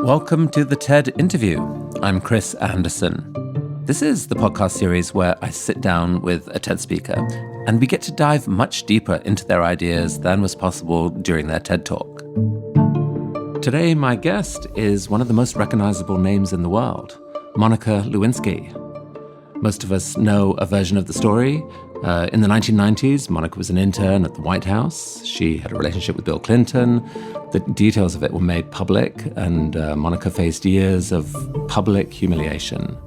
Welcome to the TED Interview. I'm Chris Anderson. This is the podcast series where I sit down with a TED speaker and we get to dive much deeper into their ideas than was possible during their TED Talk. Today, my guest is one of the most recognizable names in the world, Monica Lewinsky. Most of us know a version of the story. In the 1990s, Monica was an intern at the White House. She had a relationship with Bill Clinton. The details of it were made public, and Monica faced years of public humiliation.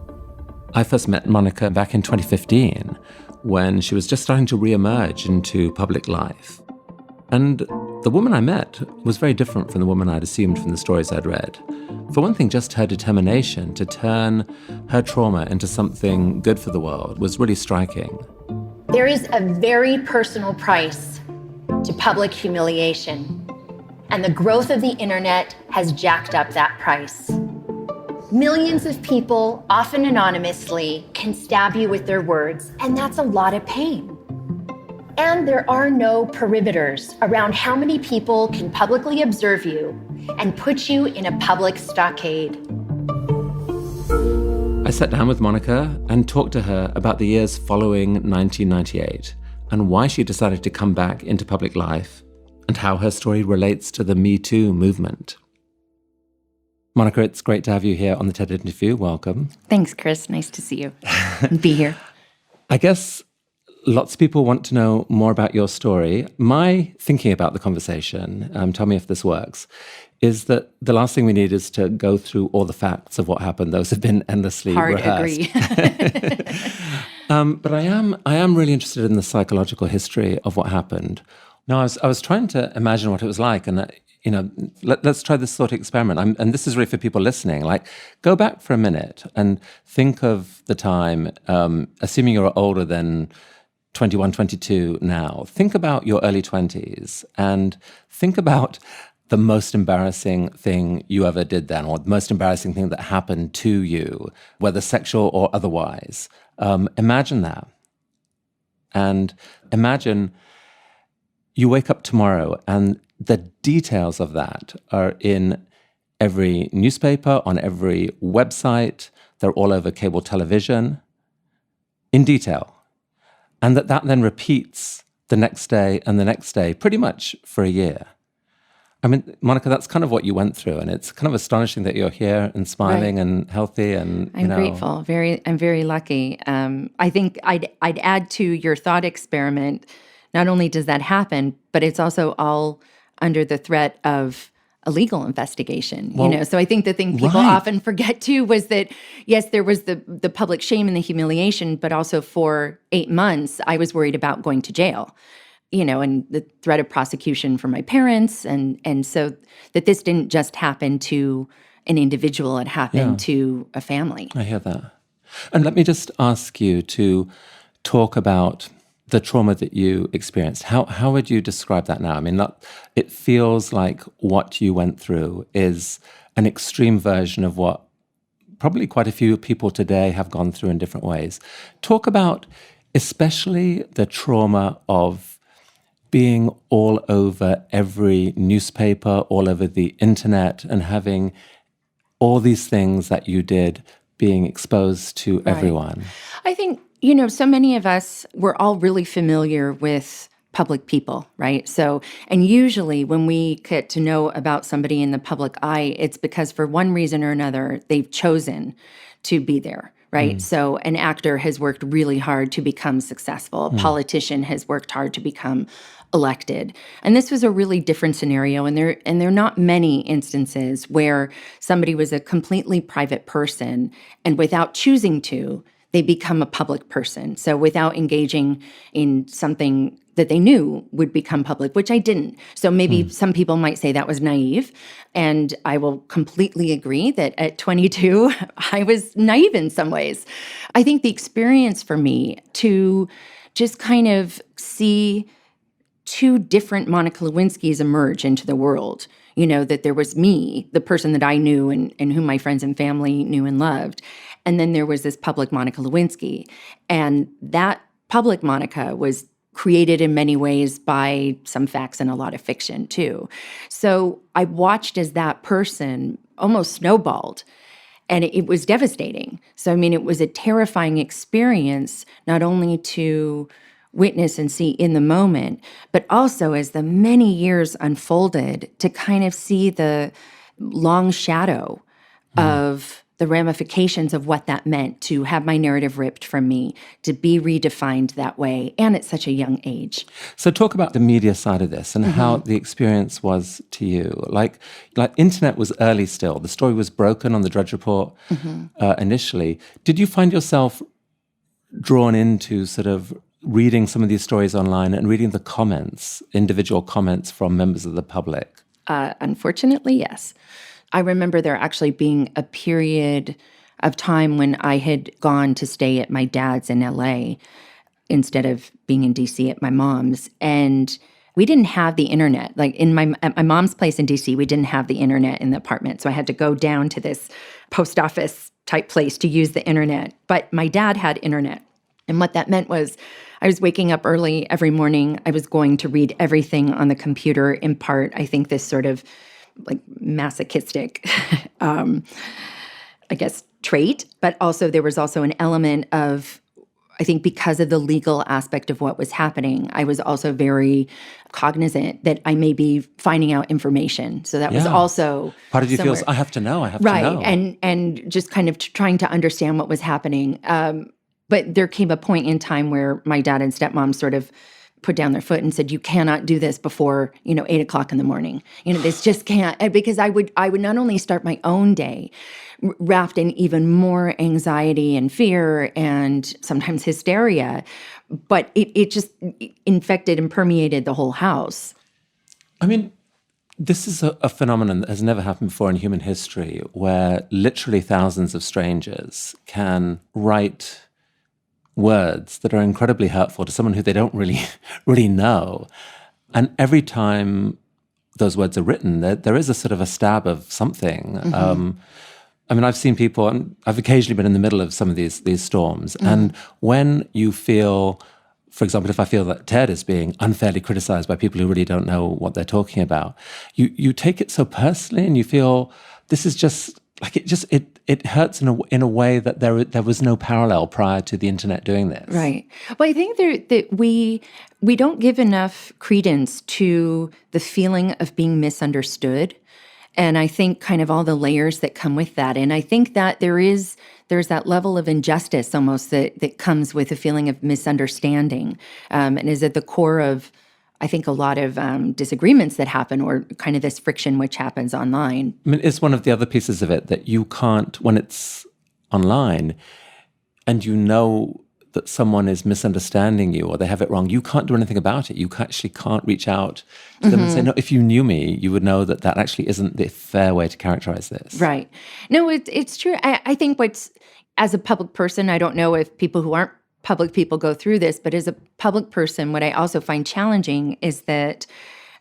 I first met Monica back in 2015, when she was just starting to re-emerge into public life. And the woman I met was very different from the woman I'd assumed from the stories I'd read. For one thing, just her determination to turn her trauma into something good for the world was really striking. There is a very personal price to public humiliation, and the growth of the internet has jacked up that price. Millions of people, often anonymously, can stab you with their words, and that's a lot of pain. And there are no perimeters around how many people can publicly observe you and put you in a public stockade. I sat down with Monica and talked to her about the years following 1998 and why she decided to come back into public life and how her story relates to the MeToo movement. Monica, it's great to have you here on the TED Interview. Welcome. Thanks, Chris. Nice to see you and be here. I guess lots of people want to know more about your story. My thinking about the conversation, tell me if this works, is that the last thing we need is to go through all the facts of what happened. Those have been endlessly rehearsed. Agree. But I am really interested in the psychological history of what happened. Now, I was trying to imagine what it was like, and let's try this sort of experiment. And this is really for people listening. Like, go back for a minute and think of the time, assuming you're older than 21, 22 now. Think about your early 20s and think about the most embarrassing thing you ever did then, or the most embarrassing thing that happened to you, whether sexual or otherwise. Imagine that. And imagine you wake up tomorrow and the details of that are in every newspaper, on every website. They're all over cable television, in detail. And that then repeats the next day and the next day, pretty much for a year. I mean, Monica, that's kind of what you went through, and it's kind of astonishing that you're here and smiling and healthy. And I'm grateful. I'm very lucky. I think I'd add to your thought experiment. Not only does that happen, but it's also all under the threat of a legal investigation. Well, So I think the thing people often forget too was that yes, there was the public shame and the humiliation, but also for 8 months I was worried about going to jail. And the threat of prosecution from my parents, and so that this didn't just happen to an individual, it happened to a family. I hear that. And let me just ask you to talk about the trauma that you experienced. How would you describe that now? I mean, it feels like what you went through is an extreme version of what probably quite a few people today have gone through in different ways. Talk about especially the trauma of being all over every newspaper, all over the internet, and having all these things that you did being exposed to everyone. I think, so many of us, we're all really familiar with public people, right? So, and usually when we get to know about somebody in the public eye, it's because for one reason or another, they've chosen to be there. Right. So an actor has worked really hard to become successful. A politician has worked hard to become elected. And this was a really different scenario. And there are not many instances where somebody was a completely private person and without choosing to, they become a public person. So without engaging in something that they knew would become public, which I didn't. So maybe some people might say that was naive. And I will completely agree that at 22, I was naive in some ways. I think the experience for me to just kind of see two different Monica Lewinskys emerge into the world, that there was me, the person that I knew and whom my friends and family knew and loved. And then there was this public Monica Lewinsky. And that public Monica was created in many ways by some facts and a lot of fiction too. So I watched as that person almost snowballed, and it was devastating. So, I mean, it was a terrifying experience, not only to witness and see in the moment, but also as the many years unfolded to kind of see the long shadow of the ramifications of what that meant to have my narrative ripped from me, to be redefined that way, and at such a young age. So talk about the media side of this and how the experience was to you. Like internet was early still. The story was broken on the Drudge Report initially. Did you find yourself drawn into sort of reading some of these stories online and reading the comments, individual comments from members of the public? Unfortunately, yes. I remember there actually being a period of time when I had gone to stay at my dad's in LA instead of being in DC at my mom's. And we didn't have the internet. Like at my mom's place in DC, we didn't have the internet in the apartment. So I had to go down to this post office type place to use the internet. But my dad had internet. And what that meant was I was waking up early every morning. I was going to read everything on the computer, in part, I think this sort of like masochistic, I guess, trait. But also there was also an element of, I think because of the legal aspect of what was happening, I was also very cognizant that I may be finding out information. So that was also part of you somewhere. feels, I have to know, I have Right. to know. And just kind of trying to understand what was happening. But there came a point in time where my dad and stepmom sort of put down their foot and said, you cannot do this before, 8 o'clock in the morning. This just can't, because I would not only start my own day wrapped in even more anxiety and fear and sometimes hysteria, but it just infected and permeated the whole house. I mean, this is a phenomenon that has never happened before in human history, where literally thousands of strangers can write words that are incredibly hurtful to someone who they don't really know. And every time those words are written, there is a sort of a stab of something. I mean, I've seen people, and I've occasionally been in the middle of some of these storms. And when you feel, for example, if I feel that Ted is being unfairly criticized by people who really don't know what they're talking about, you take it so personally, and you feel this is just like it hurts in a way that there was no parallel prior to the internet doing this. Right. Well, I think that we don't give enough credence to the feeling of being misunderstood. And I think kind of all the layers that come with that. And I think that there's that level of injustice almost that comes with a feeling of misunderstanding, and is at the core of, I think, a lot of disagreements that happen, or kind of this friction which happens online. I mean, it's one of the other pieces of it that you can't, when it's online and you know that someone is misunderstanding you or they have it wrong, you can't do anything about it. You actually can't reach out to them and say, no, if you knew me, you would know that actually isn't the fair way to characterize this. Right. No, it's true. I think as a public person, I don't know if people who aren't public people go through this, but as a public person, what I also find challenging is that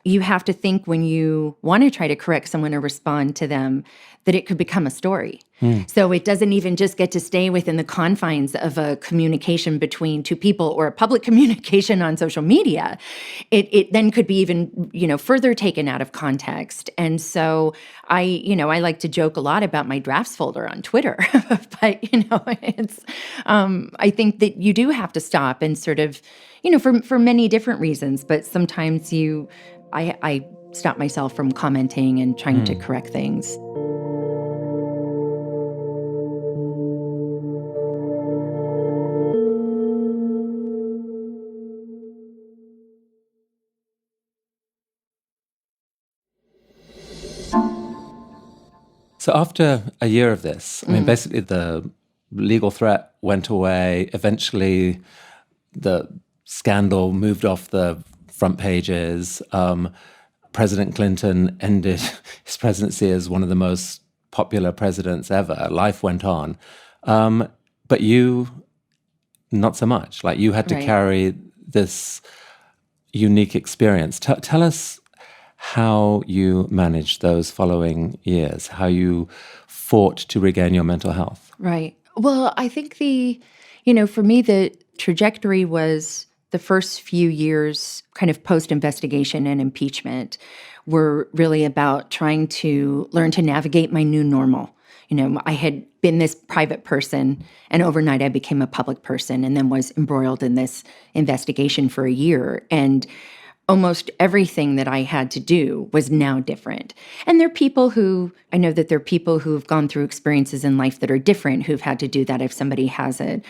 you have to think, when you want to try to correct someone or respond to them, that it could become a story. So it doesn't even just get to stay within the confines of a communication between two people or a public communication on social media. It then could be even, further taken out of context. And so I like to joke a lot about my drafts folder on Twitter, but it's I think that you do have to stop and sort of, for many different reasons, but sometimes I stop myself from commenting and trying to correct things. So after a year of this, I mean, basically the legal threat went away. Eventually, the scandal moved off the front pages. President Clinton ended his presidency as one of the most popular presidents ever. Life went on. But you, not so much. Like, you had to carry this unique experience. Tell us how you managed those following years, how you fought to regain your mental health. Right. Well, I think for me, the trajectory was the first few years, kind of post-investigation and impeachment, were really about trying to learn to navigate my new normal. I had been this private person, and overnight I became a public person and then was embroiled in this investigation for a year. And almost everything that I had to do was now different. And I know that there are people who've gone through experiences in life that are different, who've had to do that. If somebody has an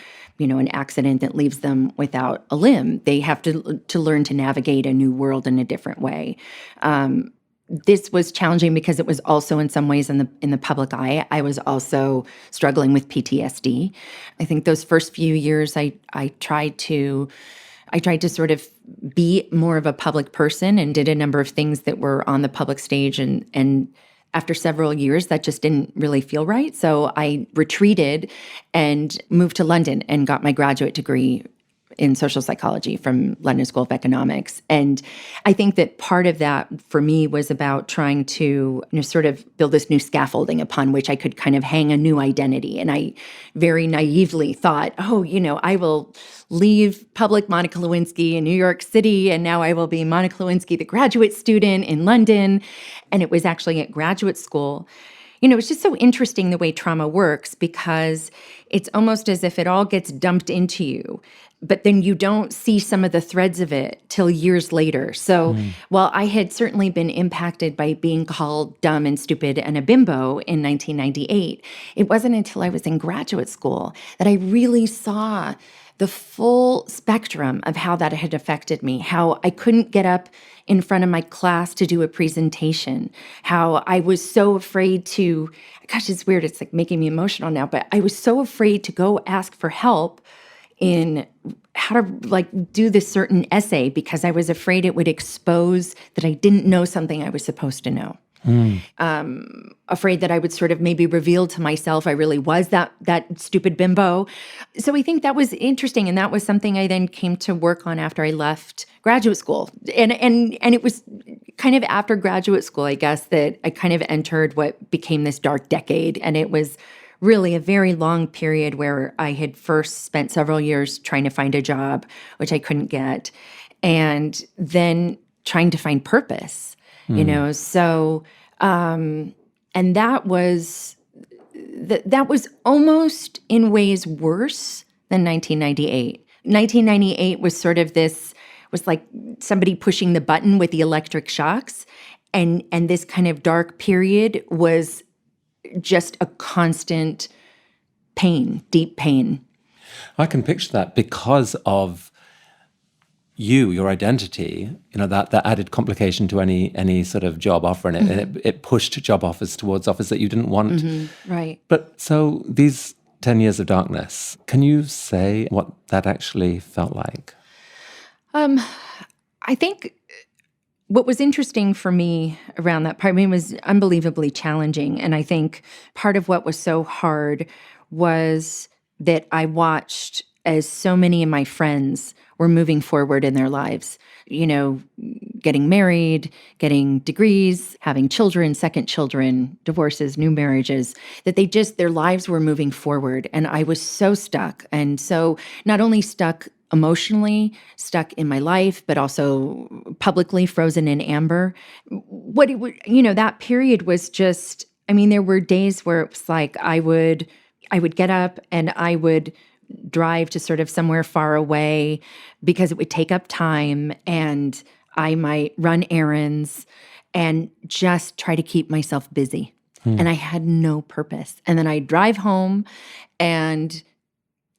accident that leaves them without a limb, they have to learn to navigate a new world in a different way. This was challenging because it was also in some ways in the public eye. I was also struggling with PTSD. I think those first few years I tried to sort of be more of a public person and did a number of things that were on the public stage. And after several years, that just didn't really feel right. So I retreated and moved to London and got my graduate degree in social psychology from London School of Economics. And I think that part of that for me was about trying to sort of build this new scaffolding upon which I could kind of hang a new identity. And I very naively thought, I will leave public Monica Lewinsky in New York City, and now I will be Monica Lewinsky, the graduate student in London. And it was actually at graduate school. It's just so interesting the way trauma works, because it's almost as if it all gets dumped into you, but then you don't see some of the threads of it till years later. So while I had certainly been impacted by being called dumb and stupid and a bimbo in 1998, it wasn't until I was in graduate school that I really saw the full spectrum of how that had affected me, how I couldn't get up in front of my class to do a presentation, how I was so afraid to, gosh, it's weird, it's like making me emotional now, but I was so afraid to go ask for help in how to do this certain essay because I was afraid it would expose that I didn't know something I was supposed to know. Afraid that I would sort of maybe reveal to myself I really was that stupid bimbo. So I think that was interesting, and that was something I then came to work on after I left graduate school. And it was kind of after graduate school, I guess, that I kind of entered what became this dark decade. And it was really a very long period where I had first spent several years trying to find a job, which I couldn't get, and then trying to find purpose. So, and that was almost in ways worse than 1998. 1998 was sort of was like somebody pushing the button with the electric shocks. And this kind of dark period was just a constant pain, deep pain. I can picture that because of your identity, that added complication to any sort of job offer, and it pushed job offers towards offers that you didn't want. Right. But so these 10 years of darkness, can you say what that actually felt like? I think what was interesting for me around that part, was unbelievably challenging. And I think part of what was so hard was that I watched as so many of my friends were moving forward in their lives, getting married, getting degrees, having children, second children, divorces, new marriages, that their lives were moving forward. And I was so stuck. And so not only stuck emotionally, stuck in my life, but also publicly frozen in amber. That period was just, there were days where it was like I would get up and I would drive to sort of somewhere far away because it would take up time, and I might run errands and just try to keep myself busy. And I had no purpose. And then I'd drive home and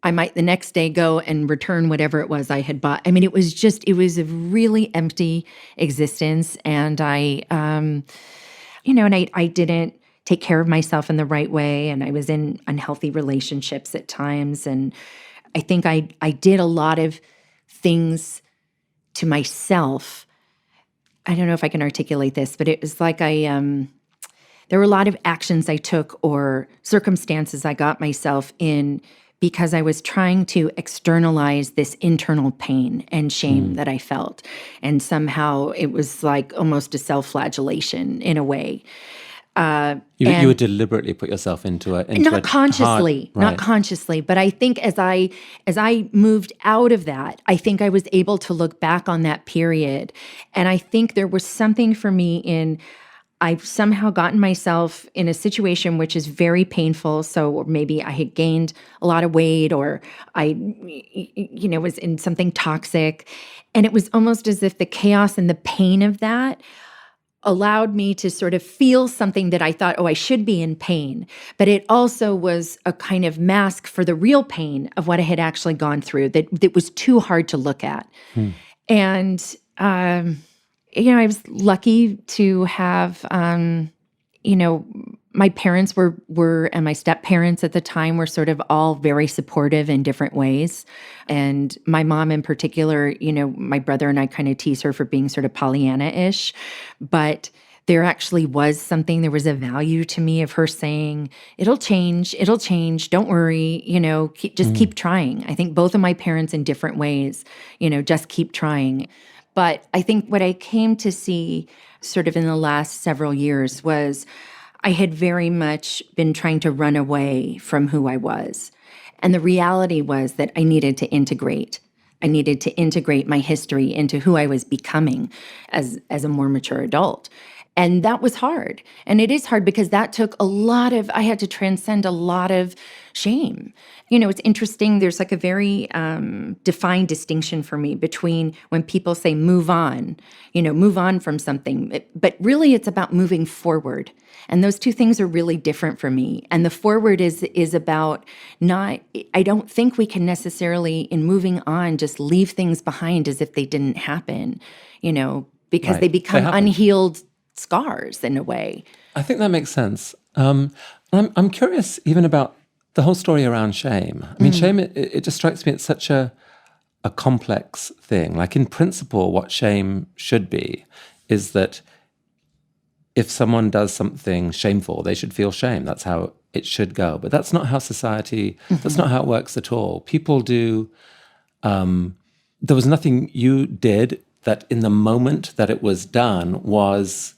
I might the next day go and return whatever it was I had bought. It was a really empty existence. And I didn't take care of myself in the right way. And I was in unhealthy relationships at times. And I think I did a lot of things to myself. I don't know if I can articulate this, but it was like there were a lot of actions I took or circumstances I got myself in because I was trying to externalize this internal pain and shame that I felt. And somehow it was like almost a self-flagellation in a way. You would deliberately put yourself into a not consciously, hard, right. not consciously, but I think as I moved out of that, I think I was able to look back on that period, and I think there was something for me in I've somehow gotten myself in a situation which is very painful. So maybe I had gained a lot of weight, or I, was in something toxic, and it was almost as if the chaos and the pain of that allowed me to sort of feel something that I thought, oh, I should be in pain. But it also was a kind of mask for the real pain of what I had actually gone through that was too hard to look at. And, I was lucky to have, my parents were, and my step-parents at the time were sort of all very supportive in different ways. And my mom in particular, my brother and I kind of tease her for being sort of Pollyanna-ish, but there actually was something, there was a value to me of her saying, it'll change, don't worry, keep trying. I think both of my parents in different ways, just keep trying. But I think what I came to see sort of in the last several years was I had very much been trying to run away from who I was. And the reality was that I needed to integrate. I needed to integrate my history into who I was becoming as a more mature adult. And that was hard. And it is hard because that took I had to transcend a lot of shame. It's interesting. There's like a very defined distinction for me between when people say move on from something. But really it's about moving forward. And those two things are really different for me. And the forward is about I don't think we can necessarily, in moving on, just leave things behind as if they didn't happen, because they become unhealed scars in a way. I think that makes sense. I'm curious even about the whole story around shame. I mean, shame, it just strikes me it's such a complex thing. Like in principle, what shame should be is that if someone does something shameful, they should feel shame. That's how it should go. But that's not how society, that's not how it works at all. People do, there was nothing you did that in the moment that it was done was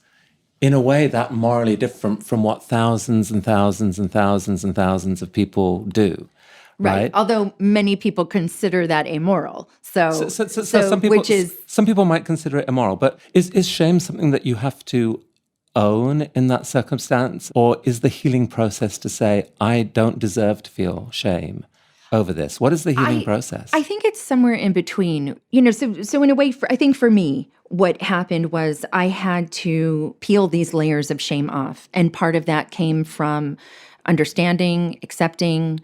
in a way that morally different from what thousands and thousands and thousands and thousands of people do. Right. Although many people consider that amoral. So some people might consider it immoral, but is shame something that you have to own in that circumstance? Or is the healing process to say, I don't deserve to feel shame over this? What is the healing process? I think it's somewhere in between. So in a way, I think for me, what happened was I had to peel these layers of shame off. And part of that came from understanding, accepting,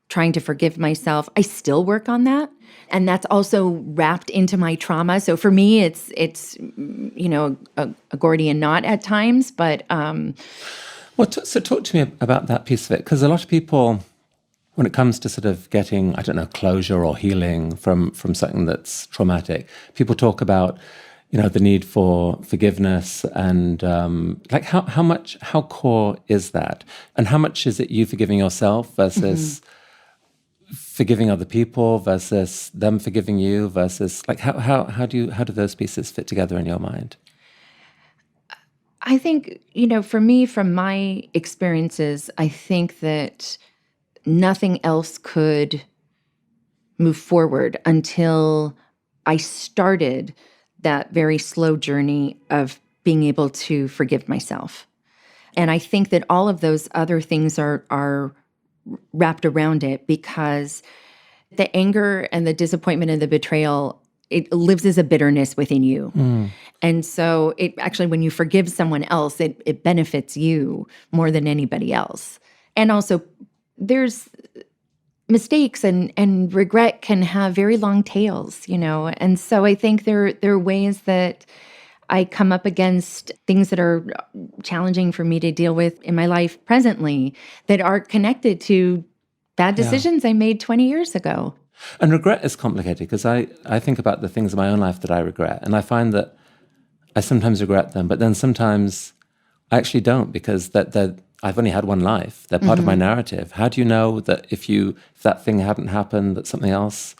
trying to forgive myself. I still work on that. And that's also wrapped into my trauma. So for me, it's a Gordian knot at times. But so talk to me about that piece of it, because a lot of people, when it comes to sort of getting, closure or healing from something that's traumatic, people talk about, the need for forgiveness and how core is that? And how much is it you forgiving yourself versus forgiving other people versus them forgiving you versus how do those pieces fit together in your mind? I think, for me, from my experiences, I think that nothing else could move forward until I started that very slow journey of being able to forgive myself. And I think that all of those other things are wrapped around it, because the anger and the disappointment and the betrayal, it lives as a bitterness within you. And so it actually, when you forgive someone else, it benefits you more than anybody else. And also, there's mistakes and regret can have very long tails, And so I think there are ways that I come up against things that are challenging for me to deal with in my life presently that are connected to bad decisions I made 20 years ago. And regret is complicated because I think about the things in my own life that I regret, and I find that I sometimes regret them, but then sometimes I actually don't, because I've only had one life. They're part of my narrative. How do you know that if that thing hadn't happened, that something else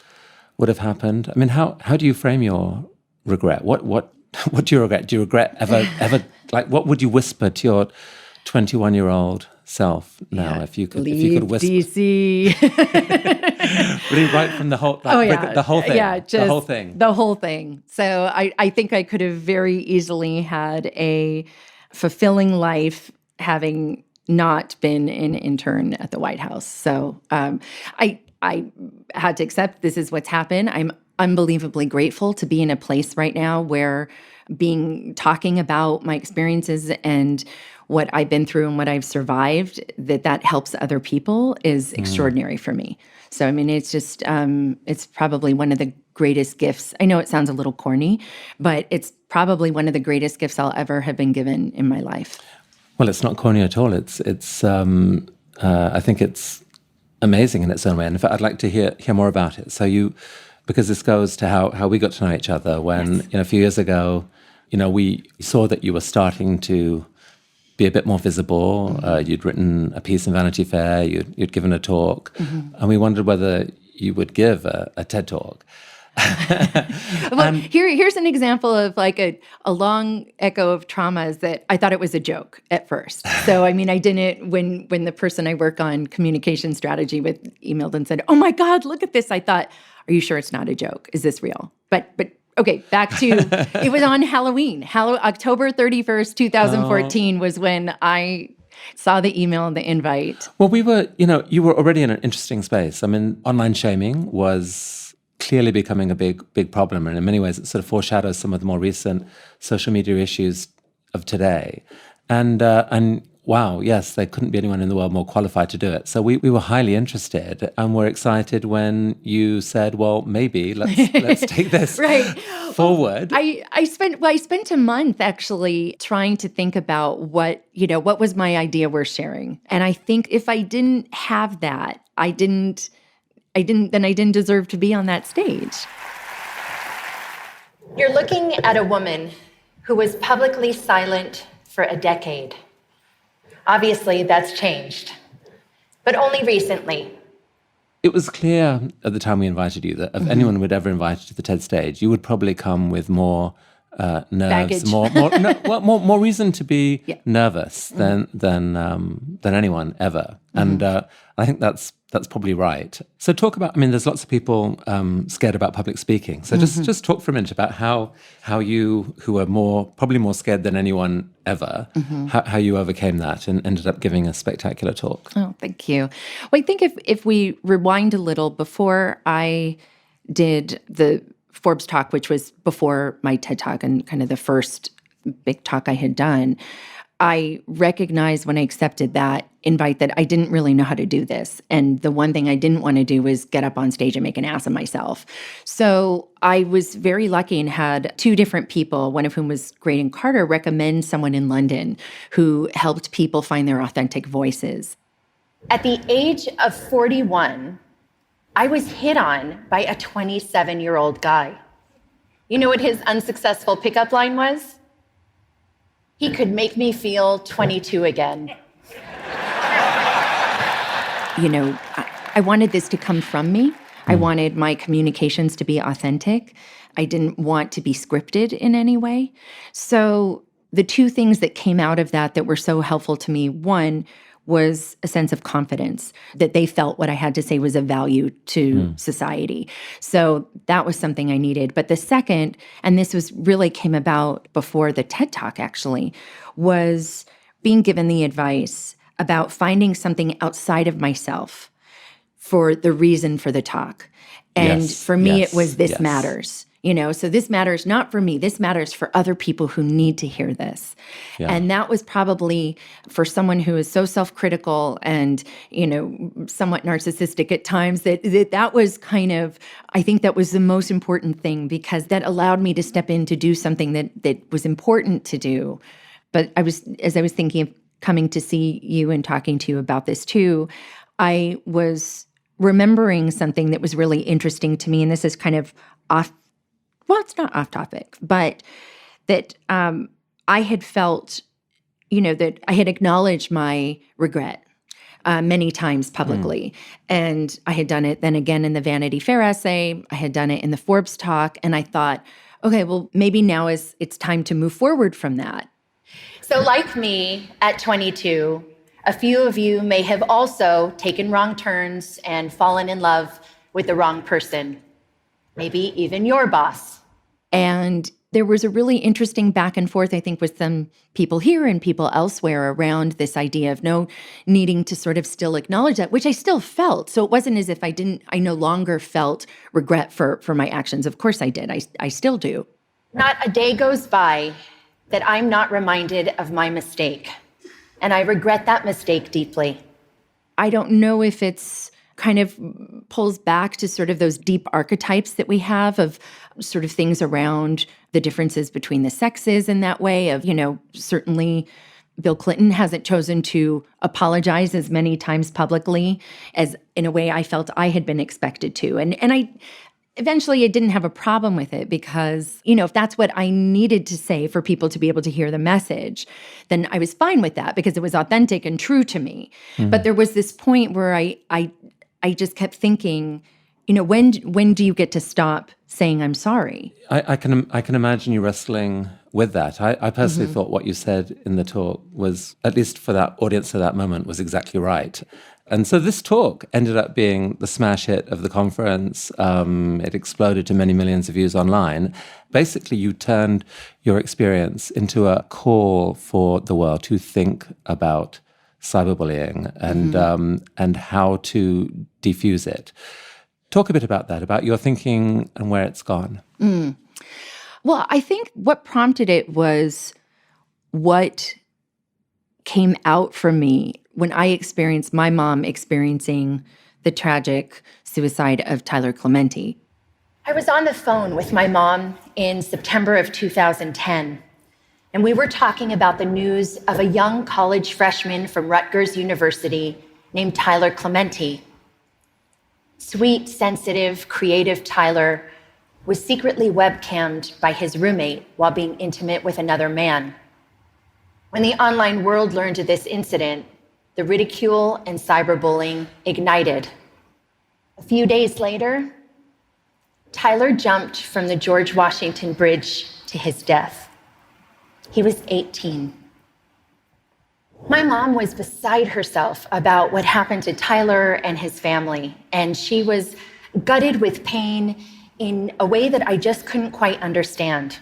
would have happened? I mean, how do you frame your regret? What do you regret? Do you regret ever what would you whisper to 21-year-old self now, if you could whisper DC. really right from the whole the whole thing. Yeah, just the whole thing. The whole thing. So I think I could have very easily had a fulfilling life having not been an intern at the White House. So I had to accept this is what's happened. I'm unbelievably grateful to be in a place right now where talking about my experiences and what I've been through and what I've survived, that helps other people is extraordinary for me. So, I mean, it's just, it's probably one of the greatest gifts. I know it sounds a little corny, but it's probably one of the greatest gifts I'll ever have been given in my life. Well, it's not corny at all. It's I think it's amazing in its own way. And in fact, I'd like to hear more about it. So because this goes to how we got to know each other when, Yes. a few years ago, we saw that you were starting to be a bit more visible. You'd written a piece in Vanity Fair, you'd given a talk, and we wondered whether you would give a TED Talk. Well, here's an example of like a long echo of traumas that I thought it was a joke at first. So, I mean, I didn't, when the person I work on communication strategy with emailed and said, "Oh my God, look at this," I thought, "Are you sure it's not a joke? Is this real?" But okay, back to, it was on Halloween. October 31st, 2014 was when I saw the email and the invite. Well, you were already in an interesting space. I mean, online shaming was clearly becoming a big problem, and in many ways it sort of foreshadows some of the more recent social media issues of today. And wow, yes, there couldn't be anyone in the world more qualified to do it. So we were highly interested, and we're excited when you said, "Well, maybe let's take this forward." I spent a month actually trying to think about what was my idea worth sharing, and I think if I didn't have that, I didn't deserve to be on that stage. You're looking at a woman who was publicly silent for a decade. Obviously, that's changed, but only recently. It was clear at the time we invited you that if anyone would ever invite you to the TED stage, you would probably come with more nerves, baggage. more reason to be nervous than anyone ever. And I think that's probably right. So talk about, I mean, there's lots of people scared about public speaking. So just talk for a minute about how you, who are probably more scared than anyone ever, how you overcame that and ended up giving a spectacular talk. Oh, thank you. Well, I think if we rewind a little, before I did the Forbes talk, which was before my TED Talk and kind of the first big talk I had done, I recognized when I accepted that invite that I didn't really know how to do this. And the one thing I didn't want to do was get up on stage and make an ass of myself. So I was very lucky and had two different people, one of whom was Graydon Carter, recommend someone in London who helped people find their authentic voices. At the age of 41, I was hit on by a 27-year-old guy. You know what his unsuccessful pickup line was? He could make me feel 22 again. I wanted this to come from me. I wanted my communications to be authentic. I didn't want to be scripted in any way. So the two things that came out of that were so helpful to me, one was a sense of confidence, that they felt what I had to say was of value to society. So that was something I needed. But the second, and this really came about before the TED Talk actually, was being given the advice about finding something outside of myself for the reason for the talk. And for me, it was this matters. So this matters not for me. This matters for other people who need to hear this. Yeah. And that was probably, for someone who is so self-critical and, somewhat narcissistic at times, that was kind of, I think that was the most important thing, because that allowed me to step in to do something that was important to do. But as I was thinking of coming to see you and talking to you about this too, I was remembering something that was really interesting to me, and this is kind of it's not off topic, but that I had felt, that I had acknowledged my regret many times publicly. And I had done it then again in the Vanity Fair essay. I had done it in the Forbes talk. And I thought, okay, well, maybe now it's time to move forward from that. So like me at 22, a few of you may have also taken wrong turns and fallen in love with the wrong person, maybe even your boss. And there was a really interesting back and forth, I think, with some people here and people elsewhere around this idea of needing to sort of still acknowledge that, which I still felt. So it wasn't as if I no longer felt regret for my actions. Of course I did. I still do. Not a day goes by that I'm not reminded of my mistake. And I regret that mistake deeply. I don't know if it's kind of pulls back to sort of those deep archetypes that we have of sort of things around the differences between the sexes in that way of, certainly Bill Clinton hasn't chosen to apologize as many times publicly as in a way I felt I had been expected to. And eventually I didn't have a problem with it because, if that's what I needed to say for people to be able to hear the message, then I was fine with that because it was authentic and true to me. Mm-hmm. But there was this point where I just kept thinking, when do you get to stop saying I'm sorry? I can imagine you wrestling with that. I personally mm-hmm. thought what you said in the talk was, at least for that audience at that moment, was exactly right. And so this talk ended up being the smash hit of the conference. It exploded to many millions of views online. Basically, you turned your experience into a call for the world to think about cyberbullying and mm-hmm. And how to defuse it. Talk a bit about that, about your thinking and where it's gone. Well, I think what prompted it was what came out from me when I experienced my mom experiencing the tragic suicide of Tyler Clementi. I was on the phone with my mom in September of 2010, and we were talking about the news of a young college freshman from Rutgers University named Tyler Clementi. Sweet, sensitive, creative Tyler was secretly webcammed by his roommate while being intimate with another man. When the online world learned of this incident, the ridicule and cyberbullying ignited. A few days later, Tyler jumped from the George Washington Bridge to his death. He was 18. My mom was beside herself about what happened to Tyler and his family, and she was gutted with pain in a way that I just couldn't quite understand.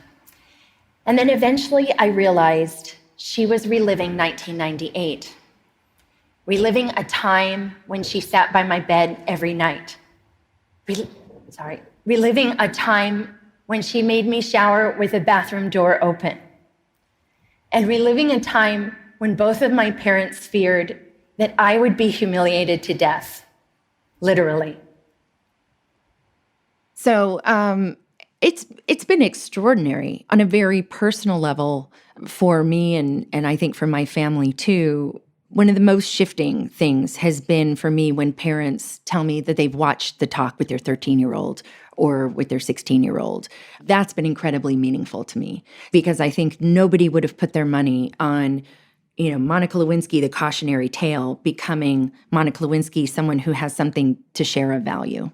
And then eventually I realized she was reliving 1998, reliving a time when she sat by my bed every night. Reliving a time when she made me shower with the bathroom door open. And reliving a time when both of my parents feared that I would be humiliated to death, literally. So it's been extraordinary on a very personal level for me and I think for my family too. One of the most shifting things has been for me when parents tell me that they've watched the talk with their 13-year-old or with their 16-year-old. That's been incredibly meaningful to me because I think nobody would have put their money on Monica Lewinsky, the cautionary tale, becoming Monica Lewinsky, someone who has something to share of value.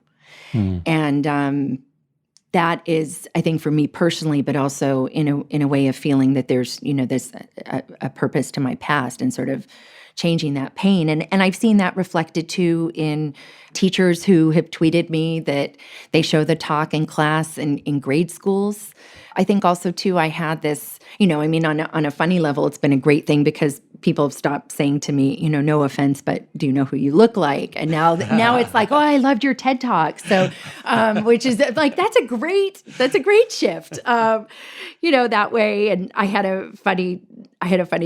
And that is, I think, for me personally, but also in a way of feeling that there's, this a purpose to my past and sort of changing that pain. And I've seen that reflected too in teachers who have tweeted me that they show the talk in class in grade schools. I think also too, I had this, on a funny level, it's been a great thing because people have stopped saying to me, no offense, but do you know who you look like? And now it's like, oh, I loved your TED Talk. So, which is like, that's a great shift, that way. And I had a funny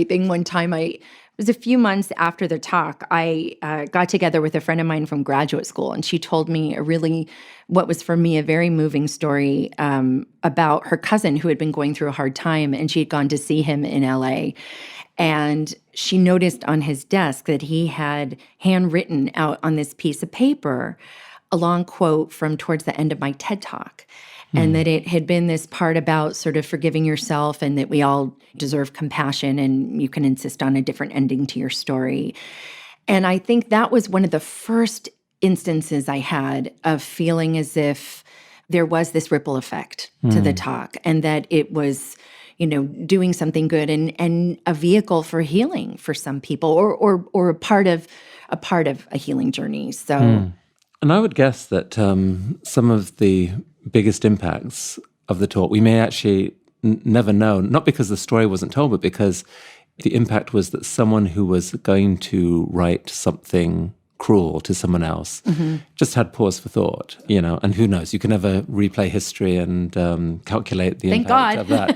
thing one time. It was a few months after the talk, I got together with a friend of mine from graduate school, and she told me what was for me a very moving story about her cousin who had been going through a hard time, and she had gone to see him in LA. And she noticed on his desk that he had handwritten out on this piece of paper a long quote from towards the end of my TED Talk. And that it had been this part about sort of forgiving yourself and that we all deserve compassion and you can insist on a different ending to your story. And I think that was one of the first instances I had of feeling as if there was this ripple effect to the talk and that it was, doing something good and a vehicle for healing for some people, or a part of a healing journey. So, And I would guess that some of the biggest impacts of the talk we may actually never know, not because the story wasn't told, but because the impact was that someone who was going to write something cruel to someone else just had pause for thought, and who knows, you can never replay history and calculate the thank impact God. of that.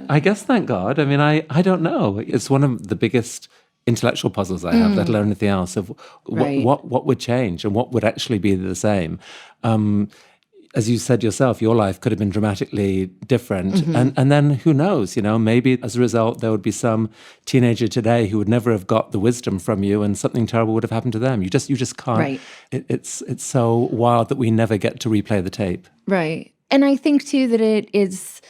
I guess thank God. I mean, I don't know. It's one of the biggest intellectual puzzles I have, let alone anything else, of Right. what would change and what would actually be the same. As you said yourself, your life could have been dramatically different. And then who knows, maybe as a result, there would be some teenager today who would never have got the wisdom from you and something terrible would have happened to them. You just can't. Right. It's so wild that we never get to replay the tape. Right. And I think too that it's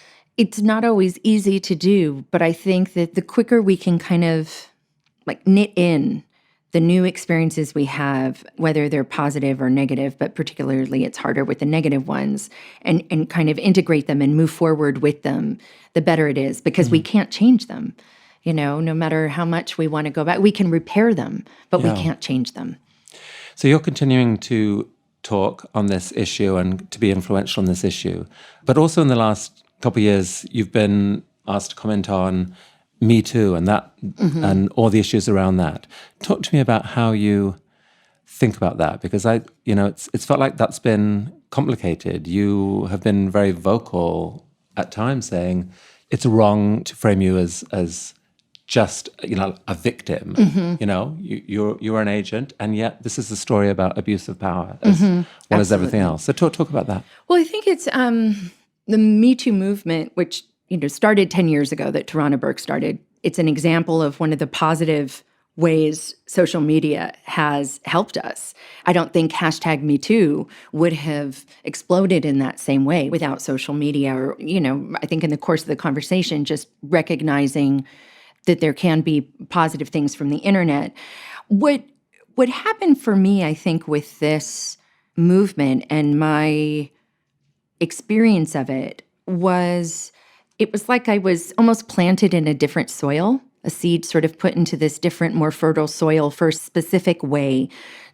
not always easy to do, but I think that the quicker we can kind of like knit in the new experiences we have, whether they're positive or negative, but particularly it's harder with the negative ones, and kind of integrate them and move forward with them, the better it is, because we can't change them. No matter how much we want to go back, we can repair them, but we can't change them. So you're continuing to talk on this issue and to be influential on this issue. But also in the last couple of years, you've been asked to comment on MeToo and that and all the issues around that. Talk to me about how you think about that, because it's felt like that's been complicated. You have been very vocal at times saying it's wrong to frame you as just a victim. You're an agent, and yet this is a story about abuse of power as well as everything else. So talk about that. Well, I think it's the Me Too movement, which started 10 years ago, that Tarana Burke started. It's an example of one of the positive ways social media has helped us. I don't think hashtag #MeToo would have exploded in that same way without social media, or, I think in the course of the conversation, just recognizing that there can be positive things from the internet. What happened for me, I think, with this movement and my experience of it was like I was almost planted in a different soil, a seed sort of put into this different, more fertile soil for a specific way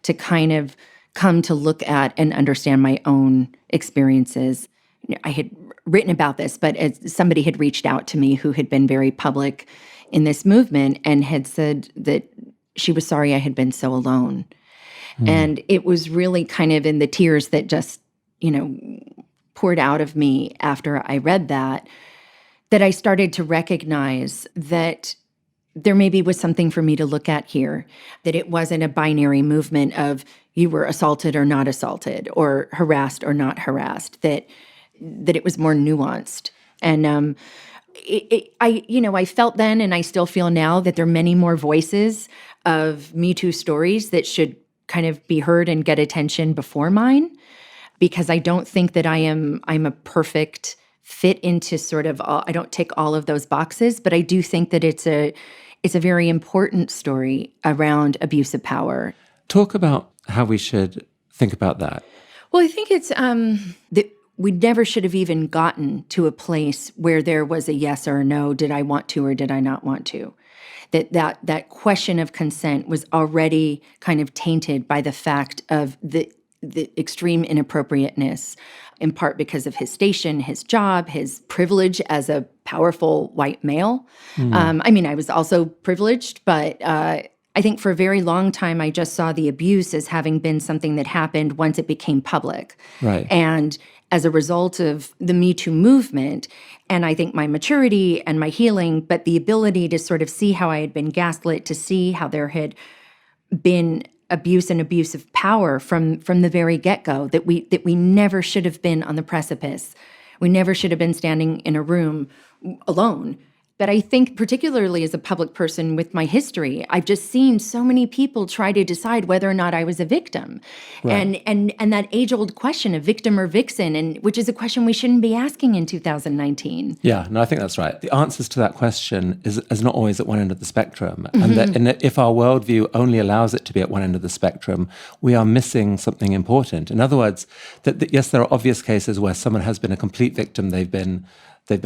to kind of come to look at and understand my own experiences. I had written about this, but somebody had reached out to me who had been very public in this movement and had said that she was sorry I had been so alone. And it was really kind of in the tears that just, poured out of me after I read that I started to recognize that there maybe was something for me to look at here, that it wasn't a binary movement of you were assaulted or not assaulted, or harassed or not harassed, that it was more nuanced. And I felt then, and I still feel now, that there are many more voices of Me Too stories that should kind of be heard and get attention before mine, because I don't think that I'm a perfect fit into sort of I don't tick all of those boxes, but I do think that it's a very important story around abuse of power. Talk about how we should think about that. Well, I think it's that we never should have even gotten to a place where there was a yes or a no, did I want to or did I not want to? That question of consent was already kind of tainted by the fact of the extreme inappropriateness, in part because of his station, his job, his privilege as a powerful white male. I was also privileged, but I think for a very long time, I just saw the abuse as having been something that happened once it became public. Right. And as a result of the Me Too movement, and I think my maturity and my healing, but the ability to sort of see how I had been gaslit, to see how there had been abuse and abuse of power from the very get-go, that we never should have been on the precipice. We never should have been standing in a room alone But I think particularly as a public person with my history, I've just seen so many people try to decide whether or not I was a victim. Right. And that age-old question of victim or vixen, and which is a question we shouldn't be asking in 2019. Yeah, no, I think that's right. The answers to that question is not always at one end of the spectrum. And if our worldview only allows it to be at one end of the spectrum, we are missing something important. In other words, that yes, there are obvious cases where someone has been a complete victim. They've been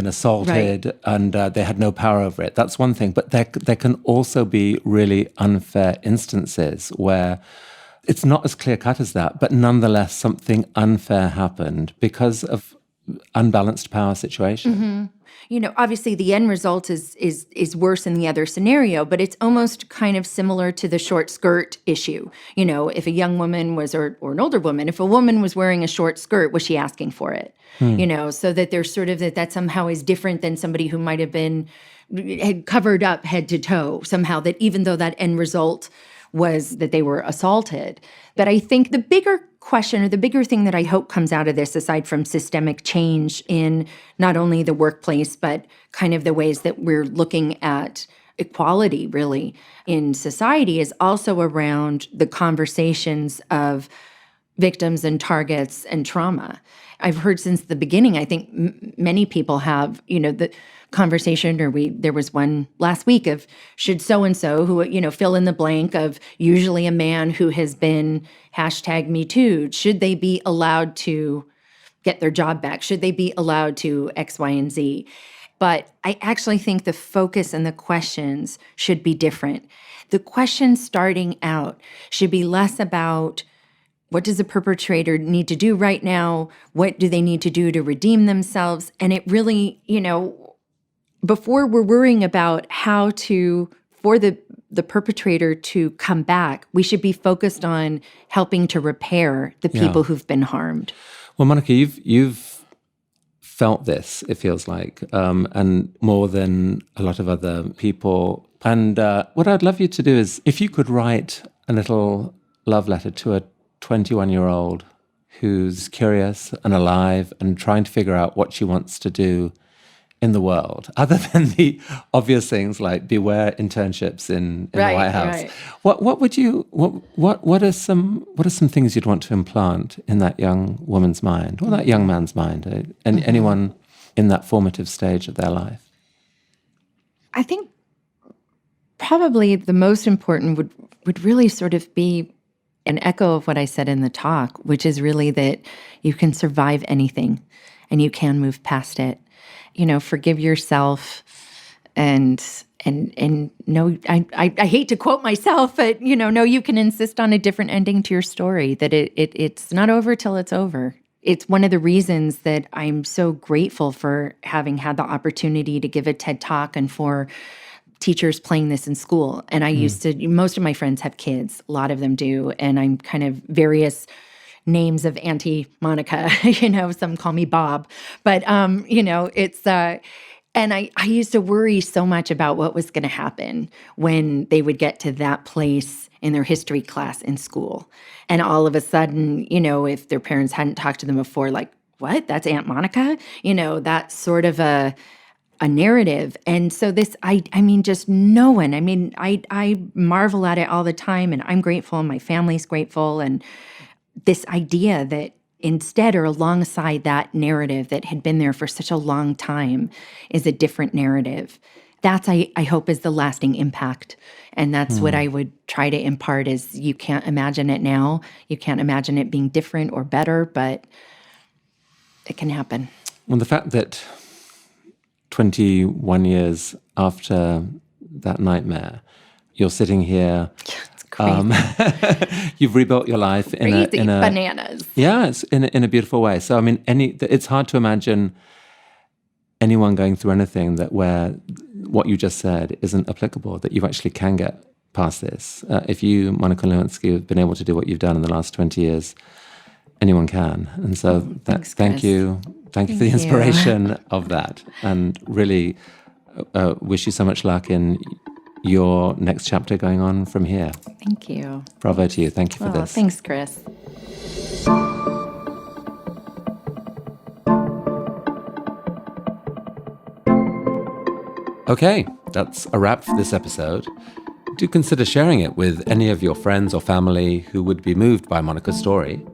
assaulted, Right. and they had no power over it. That's one thing. But there can also be really unfair instances where it's not as clear-cut as that, but nonetheless something unfair happened because of unbalanced power situation. Obviously the end result is worse in the other scenario, but it's almost kind of similar to the short skirt issue. If a young woman was, or an older woman, if a woman was wearing a short skirt, was she asking for it? So that there's sort of that somehow is different than somebody who might have been had covered up head to toe somehow, that even though that end result was that they were assaulted. But I think the bigger question, or the bigger thing that I hope comes out of this, aside from systemic change in not only the workplace, but kind of the ways that we're looking at equality really in society, is also around the conversations of victims and targets and trauma. I've heard since the beginning, I think many people have, the conversation, or there was one last week of should so-and-so who, fill in the blank of usually a man who has been #MeToo, should they be allowed to get their job back? Should they be allowed to X, Y, and Z? But I actually think the focus and the questions should be different. The questions starting out should be less about what does the perpetrator need to do right now? What do they need to do to redeem themselves? And it really, before we're worrying about how to, for the perpetrator to come back, we should be focused on helping to repair the people who've been harmed. Well, Monica, you've felt this, it feels like, and more than a lot of other people. And what I'd love you to do is, if you could write a little love letter to a 21-year-old who's curious and alive and trying to figure out what she wants to do in the world, other than the obvious things like beware internships in the White House. Right. What are some things you'd want to implant in that young woman's mind, or that young man's mind, and anyone in that formative stage of their life? I think probably the most important would really sort of be an echo of what I said in the talk, which is really that you can survive anything and you can move past it. Forgive yourself and no, I hate to quote myself, but no, you can insist on a different ending to your story, that it's not over till it's over. It's one of the reasons that I'm so grateful for having had the opportunity to give a TED Talk and for teachers playing this in school. And I used to, most of my friends have kids, a lot of them do, and I'm kind of various names of Auntie Monica, some call me Bob, but it's, and I used to worry so much about what was going to happen when they would get to that place in their history class in school. And all of a sudden, if their parents hadn't talked to them before, like, what? That's Aunt Monica? That's sort of a narrative. And so this, I mean, just no one, I marvel at it all the time, and I'm grateful, and my family's grateful. And this idea that instead, or alongside that narrative that had been there for such a long time, is a different narrative. That's, I hope, is the lasting impact. And that's what I would try to impart is you can't imagine it now. You can't imagine it being different or better, but it can happen. Well, the fact that 21 years after that nightmare, you're sitting here. It's crazy. You've rebuilt your life in a bananas. Yeah, it's in a beautiful way. So I mean, it's hard to imagine anyone going through anything where what you just said isn't applicable. That you actually can get past this. If you, Monica Lewinsky, have been able to do what you've done in the last 20 years, anyone can. And so Thanks, thank you. Thank you for the inspiration of that, and really wish you so much luck in your next chapter going on from here. Thank you. Bravo to you. Thank you for this. Thanks, Chris. Okay, that's a wrap for this episode. Do consider sharing it with any of your friends or family who would be moved by Monica's story.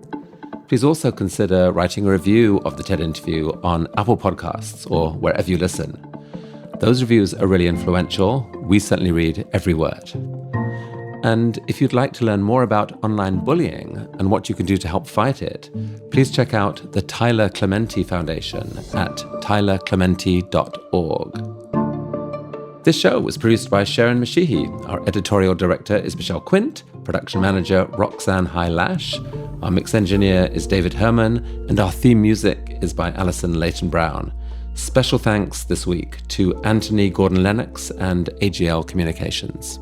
Please also consider writing a review of the TED interview on Apple Podcasts or wherever you listen. Those reviews are really influential. We certainly read every word. And if you'd like to learn more about online bullying and what you can do to help fight it, please check out the Tyler Clementi Foundation at tylerclementi.org. This show was produced by Sharon Mashihi. Our editorial director is Michelle Quint, production manager Roxanne High-Lash, our mix engineer is David Herman, and our theme music is by Alison Leighton-Brown. Special thanks this week to Anthony Gordon-Lennox and AGL Communications.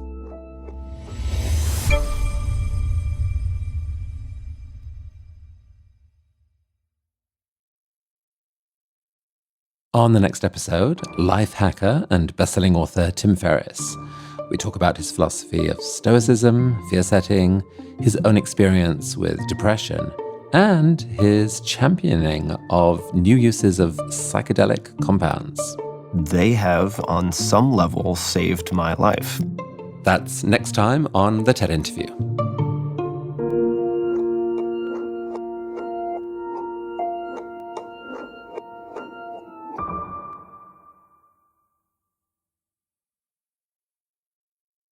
On the next episode, life hacker and best-selling author Tim Ferriss. We talk about his philosophy of stoicism, fear setting, his own experience with depression, and his championing of new uses of psychedelic compounds. They have, on some level, saved my life. That's next time on The TED Interview.